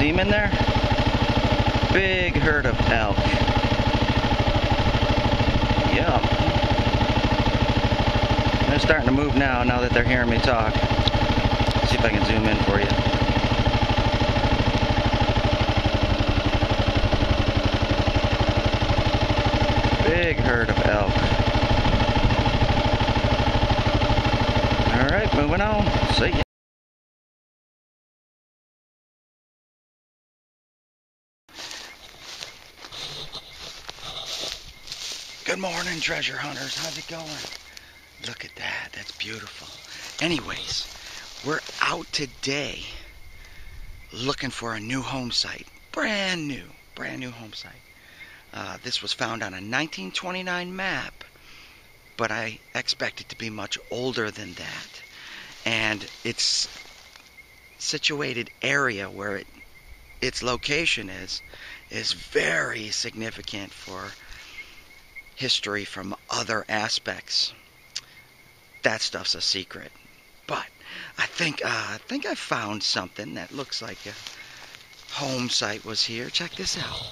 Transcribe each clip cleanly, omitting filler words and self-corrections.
See him in there? Big herd of elk. Yum. They're starting to move now that they're hearing me talk. Let's see if I can zoom in for you. Big herd of elk. Alright, moving on. See ya. Good morning, treasure hunters. How's it going? Look at that. That's beautiful. Anyways, we're out today looking for a new home site. Brand new home site. This was found on a 1929 map, but I expect it to be much older than that. And its situated area where its location is very significant for history from other aspects. That stuff's a secret. But I think I found something that looks like a home site was here. Check this out.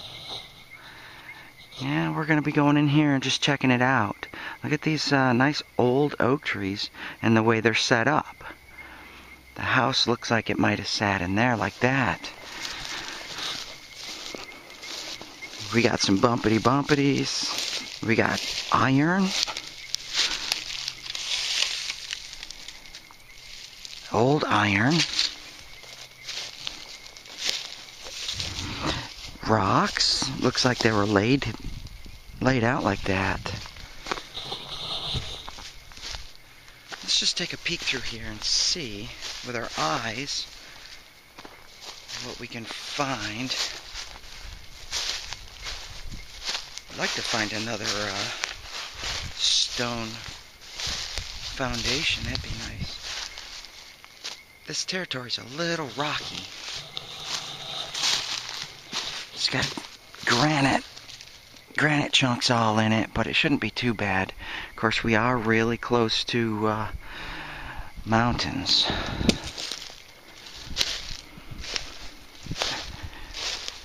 Yeah, we're gonna be going in here and just checking it out. Look at these nice old oak trees and the way they're set up. The house looks like it might have sat in there like that. We got some bumpity-bumpities. We got iron. Old iron. Rocks. Looks like they were laid out like that. Let's just take a peek through here and see with our eyes what we can find. I'd like to find another stone foundation. That'd be nice. This territory's a little rocky. It's got granite chunks all in it, but it shouldn't be too bad. Of course, we are really close to mountains.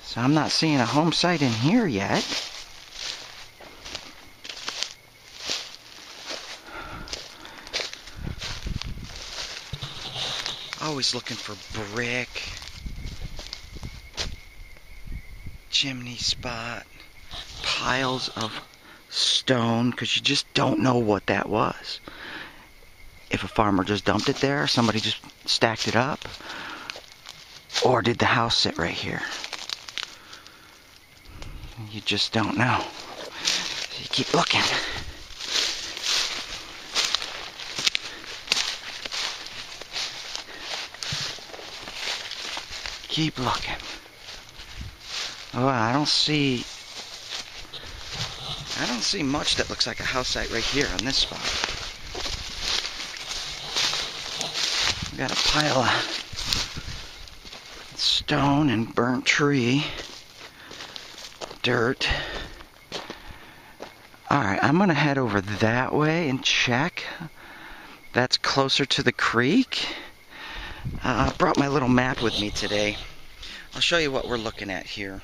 So I'm not seeing a home site in here yet. Always looking for brick, chimney spot, piles of stone, because you just don't know what that was. If a farmer just dumped it there, somebody just stacked it up, or did the house sit right here? You just don't know. So you keep looking. Keep looking. Oh, I don't see much that looks like a house site right here on this spot. We got a pile of stone and burnt tree, dirt. Alright, I'm gonna head over that way and check. That's closer to the creek. I brought my little map with me today. I'll show you what we're looking at here.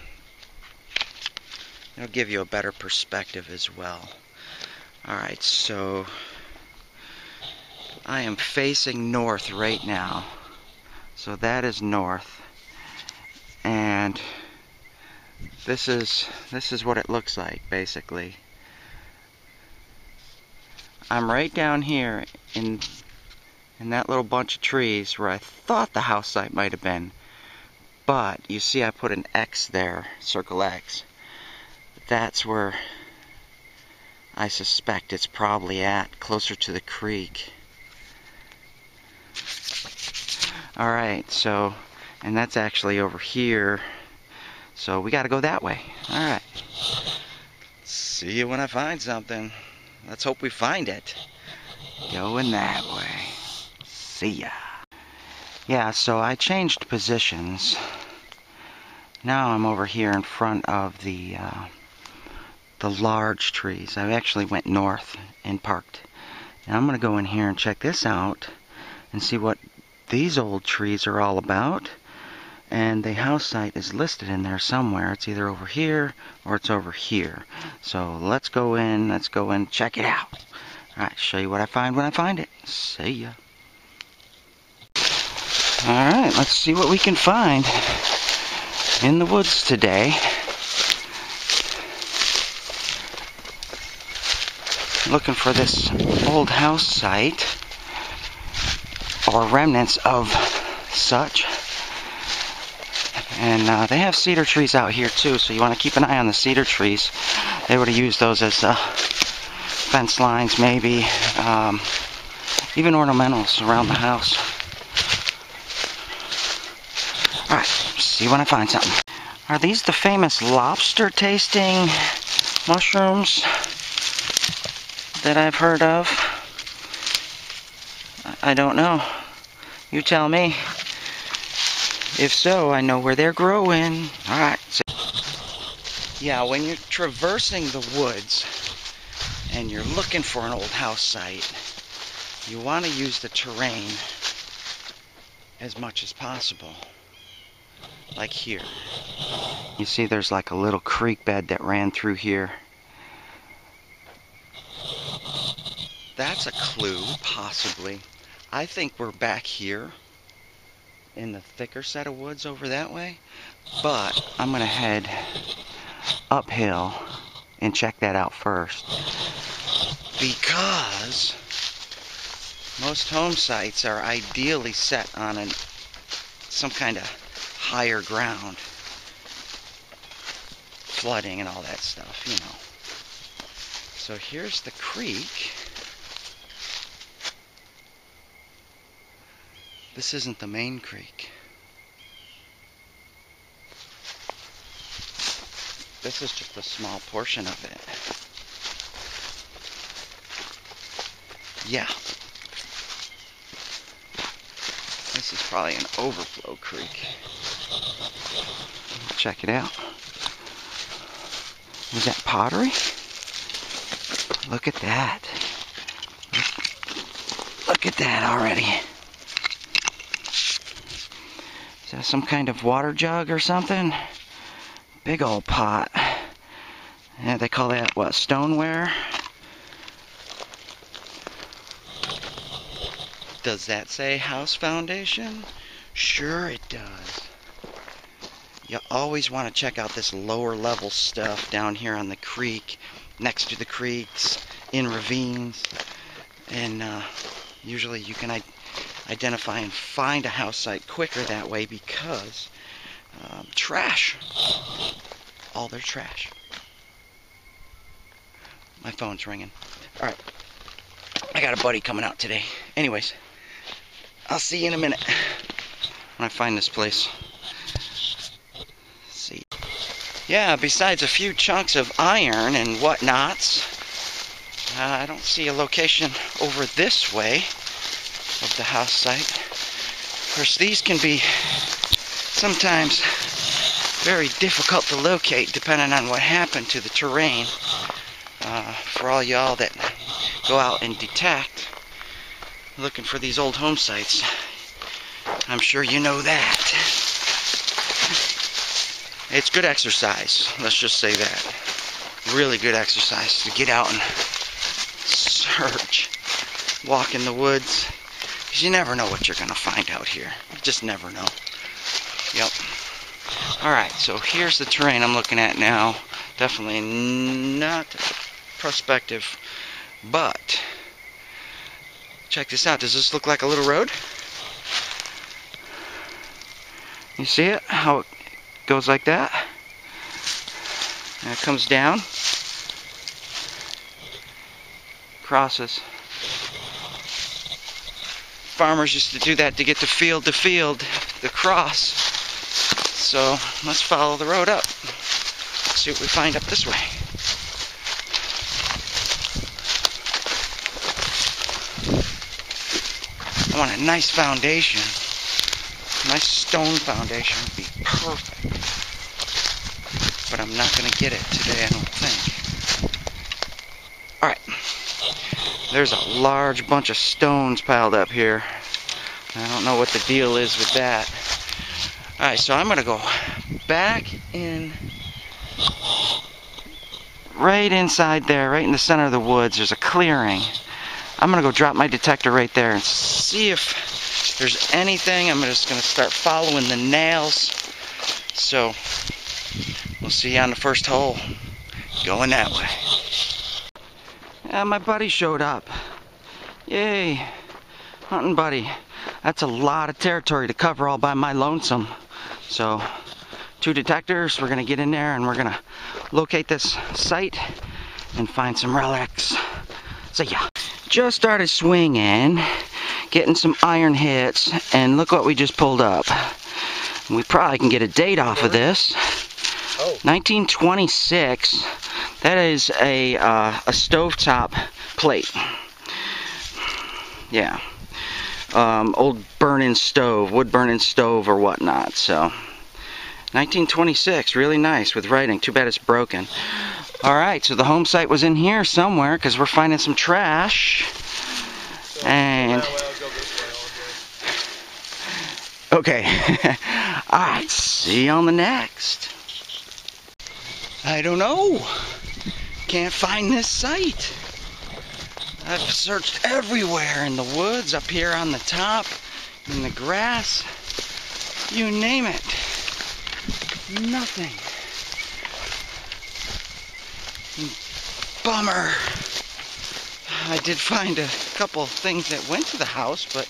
It'll give you a better perspective as well. Alright, so I am facing north right now. So that is north. And this is what it looks like, basically. I'm right down here in that little bunch of trees where I thought the house site might have been. But you see I put an X there, circle X. That's where I suspect it's probably at, closer to the creek. Alright, so, and that's actually over here. So we gotta go that way. Alright. See you when I find something. Let's hope we find it. Going that way. See ya. Yeah, so I changed positions. Now I'm over here in front of the large trees. I actually went north and parked. Now I'm going to go in here and check this out and see what these old trees are all about. and the house site is listed in there somewhere. It's either over here or it's over here. So let's go in, check it out. Alright, show you what I find when I find it. See ya. Alright, let's see what we can find in the woods today. Looking for this old house site or remnants of such. And they have cedar trees out here too, so you want to keep an eye on the cedar trees. They would have used those as fence lines, maybe, even ornamentals around the house. Alright, see when I find something. Are these the famous lobster tasting mushrooms that I've heard of? I don't know. You tell me. If so, I know where they're growing. Alright. So yeah, when you're traversing the woods and you're looking for an old house site, you want to use the terrain as much as possible. Like here. You see there's like a little creek bed that ran through here. That's a clue, possibly. I think we're back here in the thicker set of woods over that way, but I'm gonna head uphill and check that out first, because most home sites are ideally set on some kind of higher ground, flooding and all that stuff, you know. So here's the creek. This isn't the main creek. This is just a small portion of it. Yeah. This is probably an overflow creek. Check it out. Is that pottery? Look at that. Look at that already. Is that some kind of water jug or something? Big old pot. Yeah, they call that, what, stoneware? Does that say house foundation? Sure it does. You always want to check out this lower level stuff down here on the creek, next to the creeks, in ravines, and usually you can identify and find a house site quicker that way, because trash. All their trash. My phone's ringing. Alright. I got a buddy coming out today. Anyways, I'll see you in a minute when I find this place. Let's see. Yeah, besides a few chunks of iron and whatnots, I don't see a location over this way of the house site. Of course, these can be sometimes very difficult to locate depending on what happened to the terrain. For all y'all that go out and detect looking for these old home sites, I'm sure you know that. It's good exercise, let's just say that. Really good exercise to get out and search, walk in the woods, because you never know what you're going to find out here. You just never know. Yep. Alright, so here's the terrain I'm looking at now. Definitely not prospective, but check this out. Does this look like a little road? You see it? How it goes like that? And it comes down, crosses. Farmers used to do that to get to field, the cross. So let's follow the road up. Let's see what we find up this way. I want a nice foundation. A nice stone foundation would be perfect. But I'm not going to get it today, I don't think. Alright. There's a large bunch of stones piled up here. I don't know what the deal is with that. Alright, so I'm gonna go back in, right inside there, right in the center of the woods. There's a clearing. I'm gonna go drop my detector right there and see if there's anything. I'm just gonna start following the nails. So we'll see you on the first hole. Going that way. Yeah, my buddy showed up. Yay, hunting buddy. That's a lot of territory to cover all by my lonesome. So 2 detectors, we're gonna get in there and we're gonna locate this site and find some relics. So yeah, just started swinging, getting some iron hits, and look what we just pulled up. We probably can get a date off of this. 1926. That is a stovetop plate. Yeah. Old burning stove, wood burning stove or whatnot. So 1926, really nice with writing. Too bad it's broken. Alright, so the home site was in here somewhere because we're finding some trash. And okay. Alright, see you on the next. I don't know. Can't find this site. I've searched everywhere in the woods, up here on the top, in the grass, you name it. Nothing. Bummer. I did find a couple things that went to the house, but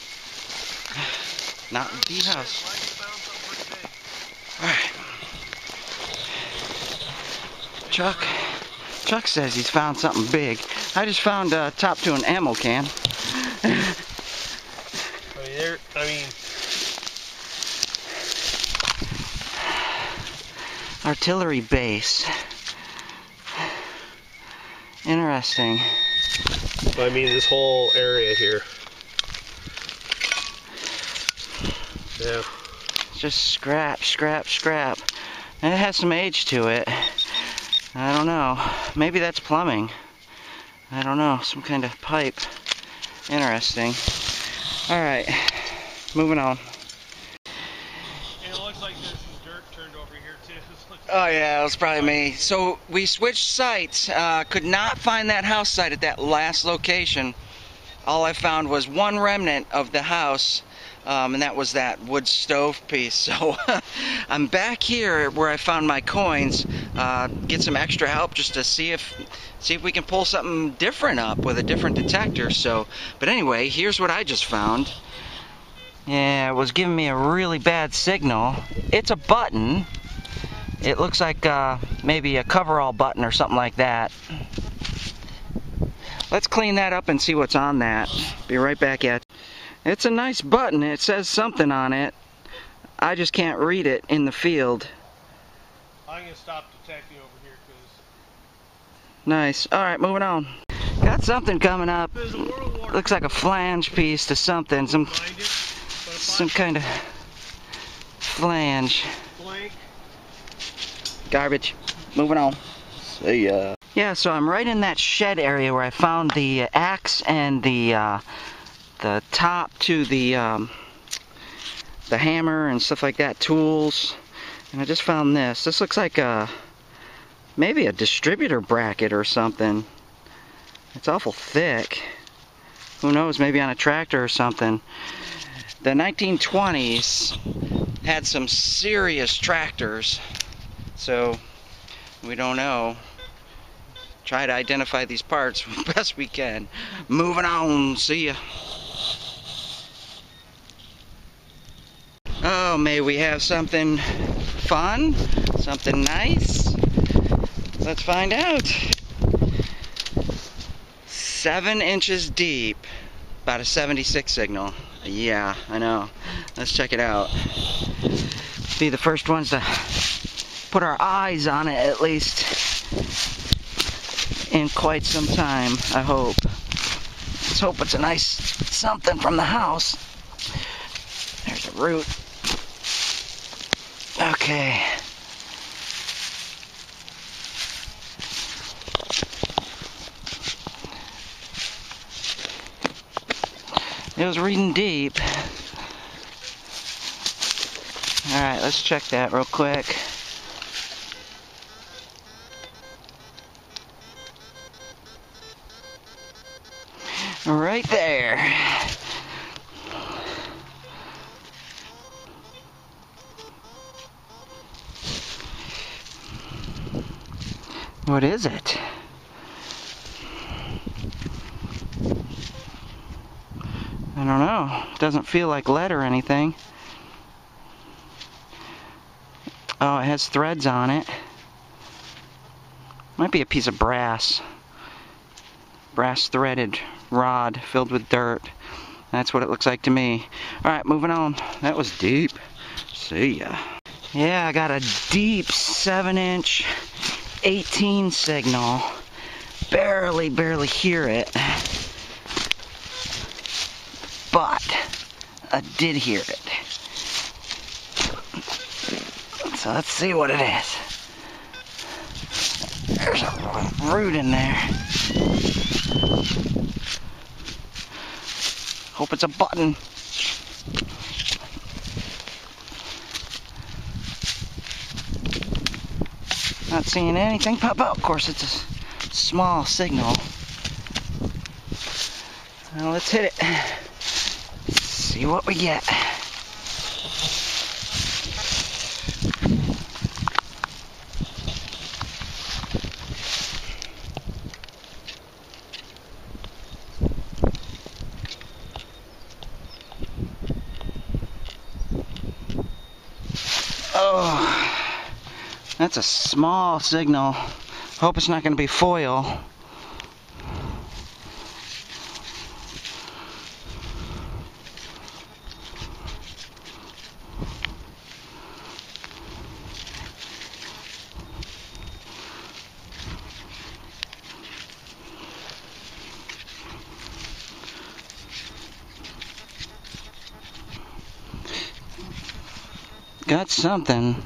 not the house. Alright. Chuck says he's found something big. I just found top to an ammo can. Artillery base. Interesting. I mean, this whole area here. Yeah. Just scrap. And it has some age to it. I don't know. Maybe that's plumbing. I don't know. Some kind of pipe. Interesting. Alright. Moving on. And it looks like there's some dirt turned over here too. Oh yeah, it was probably me. So we switched sites. Could not find that house site at that last location. All I found was one remnant of the house. And that was that wood stove piece. So I'm back here where I found my coins. Get some extra help just to see if we can pull something different up with a different detector. So, but anyway, here's what I just found. Yeah, it was giving me a really bad signal. It's a button. It looks like maybe a coverall button or something like that. Let's clean that up and see what's on that. Be right back at you. It's a nice button. It says something on it. I just can't read it in the field. I'm going to stop detecting over here because... Nice. Alright, moving on. Got something coming up. Looks like a flange piece to something. Some kind of flange. Garbage. Moving on. See ya. Yeah, so I'm right in that shed area where I found the axe and the top to the hammer and stuff like that, tools. And I just found this. This looks like maybe a distributor bracket or something. It's awful thick. Who knows, maybe on a tractor or something. The 1920s had some serious tractors, so we don't know. Try to identify these parts best we can. Moving on, see ya. Oh, may we have something fun, something nice? Let's find out. 7 inches deep, about a 76 signal. Yeah, I know. Let's check it out. Be the first ones to put our eyes on it, at least in quite some time, I hope. Let's hope it's a nice something from the house. There's a root. Okay. It was reading deep. Alright, let's check that real quick. Right there. What is it? I don't know. It doesn't feel like lead or anything. Oh, it has threads on it. Might be a piece of brass. Brass threaded rod filled with dirt. That's what it looks like to me. Alright, moving on. That was deep. See ya. Yeah, I got a deep 7-inch 18 signal. Barely hear it. But I did hear it. So let's see what it is. There's a root in there. Hope it's a button. Not seeing anything pop out. Of course, it's a small signal. Now let's hit it. See what we get. Oh, that's a small signal. Hope it's not going to be foil. Got something.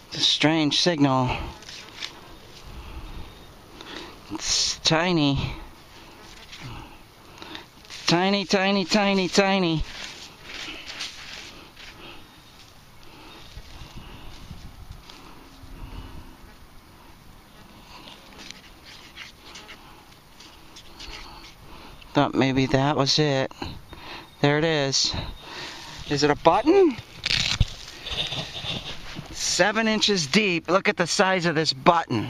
It's a strange signal. It's tiny. Tiny. Thought maybe that was it. There it is. Is it a button? 7 inches deep. Look at the size of this button.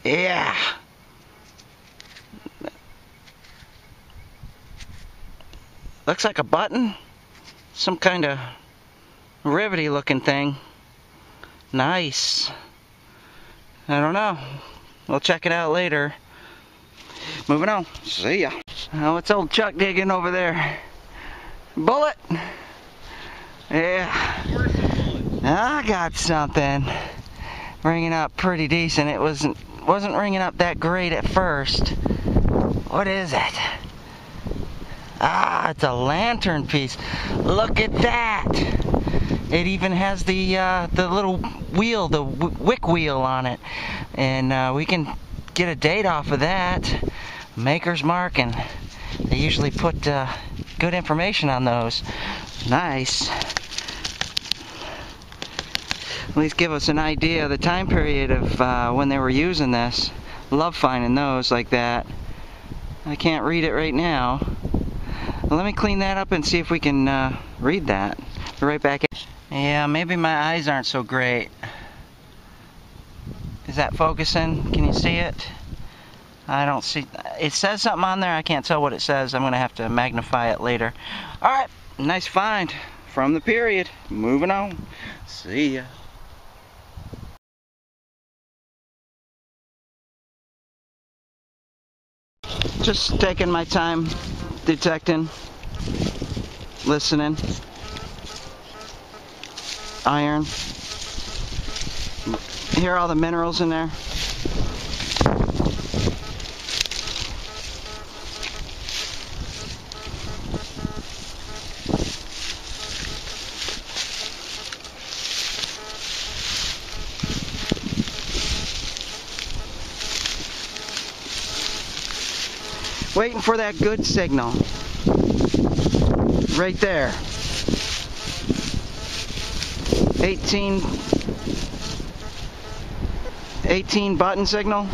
Yeah. Looks like a button. Some kind of rivety looking thing. Nice. I don't know. We'll check it out later. Moving on. See ya. Oh, it's old Chuck digging over there. Bullet. Yeah. I got something. Ringing up pretty decent. It wasn't ringing up that great at first. What is it? Ah, it's a lantern piece. Look at that. It even has the little wheel, the wick wheel on it, and we can get a date off of that. Maker's mark, and they usually put good information on those. Nice. At least give us an idea of the time period of when they were using this. Love finding those like that. I can't read it right now. Let me clean that up and see if we can read that. Be right back. Yeah, maybe my eyes aren't so great. Is that focusing? Can you see it? I don't see. It says something on there. I can't tell what it says. I'm going to have to magnify it later. Alright, nice find from the period. Moving on. See ya. Just taking my time detecting, listening. Iron. Hear all the minerals in there? Waiting for that good signal. Right there. 18 button signal.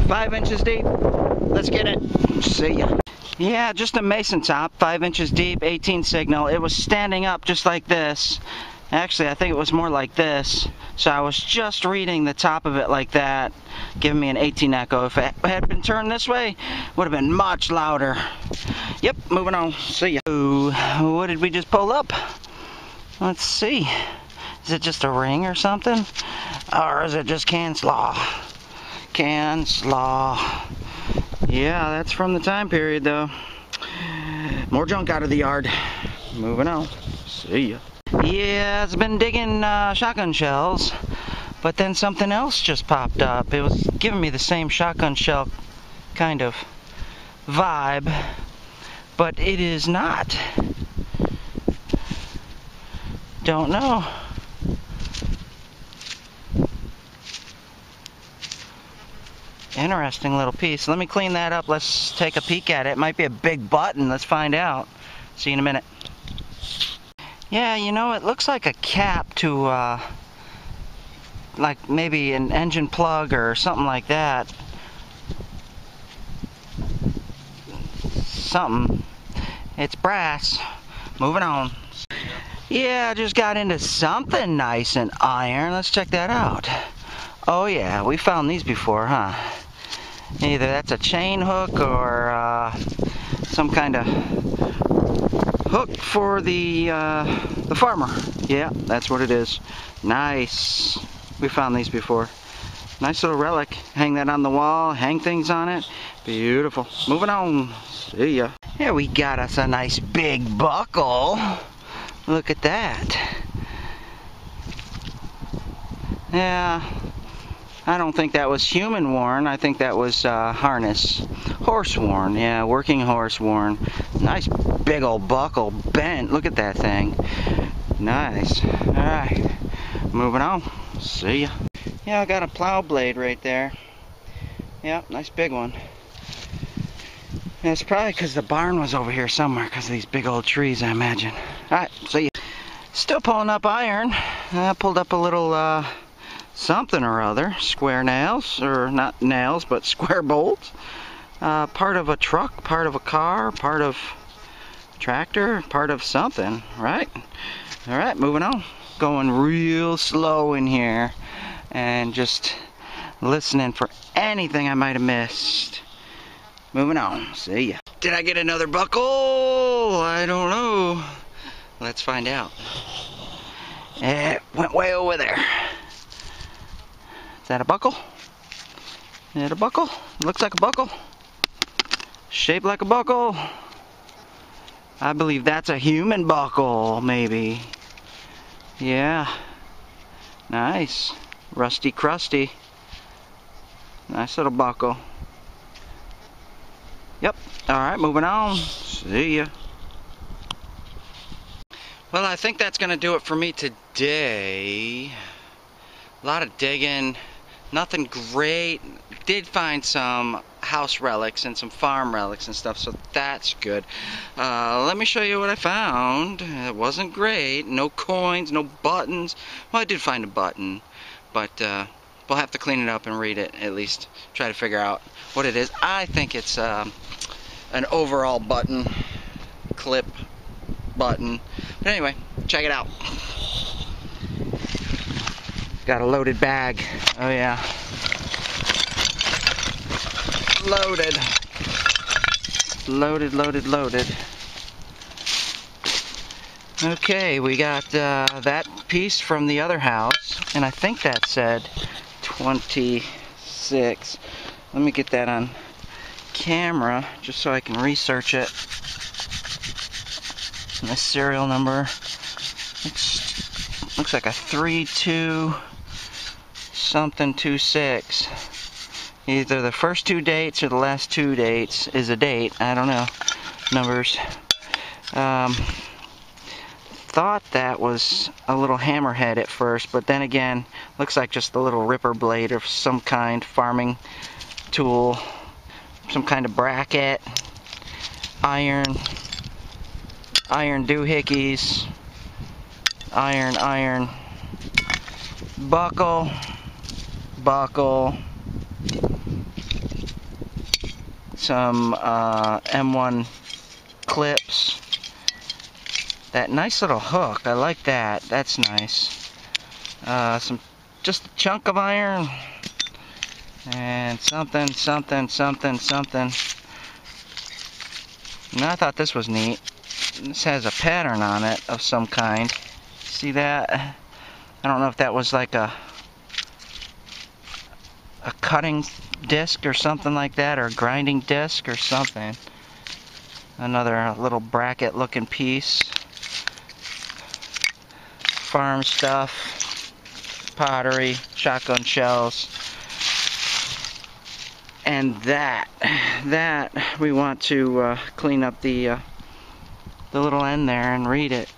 5 inches deep. Let's get it. See ya. Yeah, just a mason top, 5 inches deep, 18 signal. It was standing up just like this. Actually, I think it was more like this. So I was just reading the top of it like that, giving me an 18 echo. If it had been turned this way, it would have been much louder. Yep, moving on. See ya. Ooh, what did we just pull up? Let's see. Is it just a ring or something? Or is it just can slaw? Can slaw. Yeah, that's from the time period though. More junk out of the yard. Moving on. See ya. Yeah, it's been digging shotgun shells, but then something else just popped up. It was giving me the same shotgun shell kind of vibe, but it is not. Don't know. Interesting little piece. Let me clean that up. Let's take a peek at it. It might be a big button. Let's find out. See you in a minute. Yeah, you know, it looks like a cap to, like maybe an engine plug or something like that. Something. It's brass. Moving on. Yeah, I just got into something nice and iron. Let's check that out. Oh yeah, we found these before, huh? Either that's a chain hook or some kind of hook for the farmer. Yeah, that's what it is. Nice. We found these before. Nice little relic. Hang that on the wall, hang things on it. Beautiful. Moving on. See ya. Here we got us a nice big buckle. Look at that. Yeah, I don't think that was human worn. I think that was harness. Horse worn, yeah, working horse worn. Nice big old buckle, bent. Look at that thing. Nice. Alright, moving on. See ya. Yeah, I got a plow blade right there. Yeah, nice big one. And it's probably because the barn was over here somewhere because of these big old trees, I imagine. Alright, see ya. Still pulling up iron. I pulled up a little something or other. Square nails, or not nails, but square bolts. Part of a truck, part of a car, part of a tractor, part of something, right? Alright, moving on. Going real slow in here and just listening for anything I might have missed. Moving on. See ya. Did I get another buckle? I don't know. Let's find out. It went way over there. Is that a buckle? Is it a buckle? Looks like a buckle. Shaped like a buckle. I believe that's a human buckle, maybe. Yeah. Nice. Rusty crusty. Nice little buckle. Yep. Alright, moving on. See ya. Well, I think that's going to do it for me today. A lot of digging. Nothing great. Did find some house relics and some farm relics and stuff, so that's good. Let me show you what I found. It wasn't great. No coins, no buttons. Well, I did find a button, but we'll have to clean it up and read it, at least try to figure out what it is. I think it's an overall button, clip button. But anyway, check it out. Got a loaded bag. Oh yeah. Loaded. Loaded, loaded, loaded. Okay, we got that piece from the other house, and I think that said 26. Let me get that on camera just so I can research it. And the serial number. Looks like a 32 something 26. Either the first two dates or the last two dates is a date. I don't know. Numbers. Thought that was a little hammerhead at first, but then again, looks like just a little ripper blade of some kind, farming tool, some kind of bracket, iron doohickeys, iron, buckle, some M1 clips, that nice little hook, I like that, that's nice, just a chunk of iron, and something. And I thought this was neat. This has a pattern on it of some kind. See that? I don't know if that was like a cutting disc or something like that, or a grinding disc or something. Another little bracket looking piece. Farm stuff, pottery, shotgun shells. And that we want to clean up the little end there and read it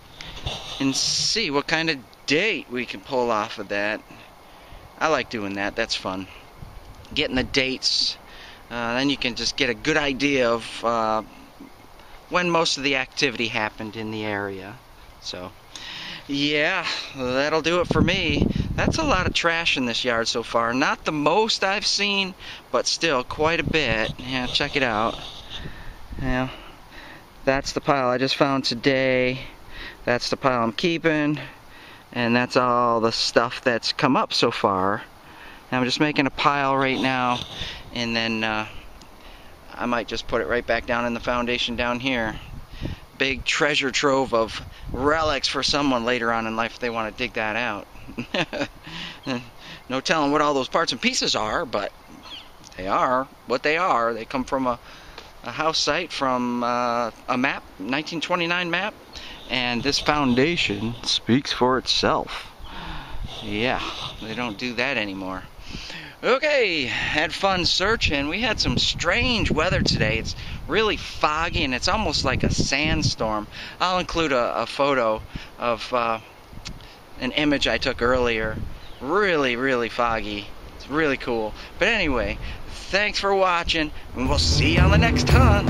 and see what kind of date we can pull off of that. I like doing that, that's fun. Getting the dates, then you can just get a good idea of when most of the activity happened in the area. So yeah, that'll do it for me. That's a lot of trash in this yard so far. Not the most I've seen, but still quite a bit. Yeah, check it out. Yeah, that's the pile I just found today. That's the pile I'm keeping. And that's all the stuff that's come up so far. And I'm just making a pile right now, and then I might just put it right back down in the foundation down here. Big treasure trove of relics for someone later on in life if they want to dig that out. No telling what all those parts and pieces are, but they are what they are. They come from a house site from a map, 1929 map, and this foundation speaks for itself. Yeah, they don't do that anymore. Okay, had fun searching. We had some strange weather today. It's really foggy and it's almost like a sandstorm. I'll include a photo of an image I took earlier. Really foggy. It's really cool. But anyway, thanks for watching, and we'll see you on the next hunt.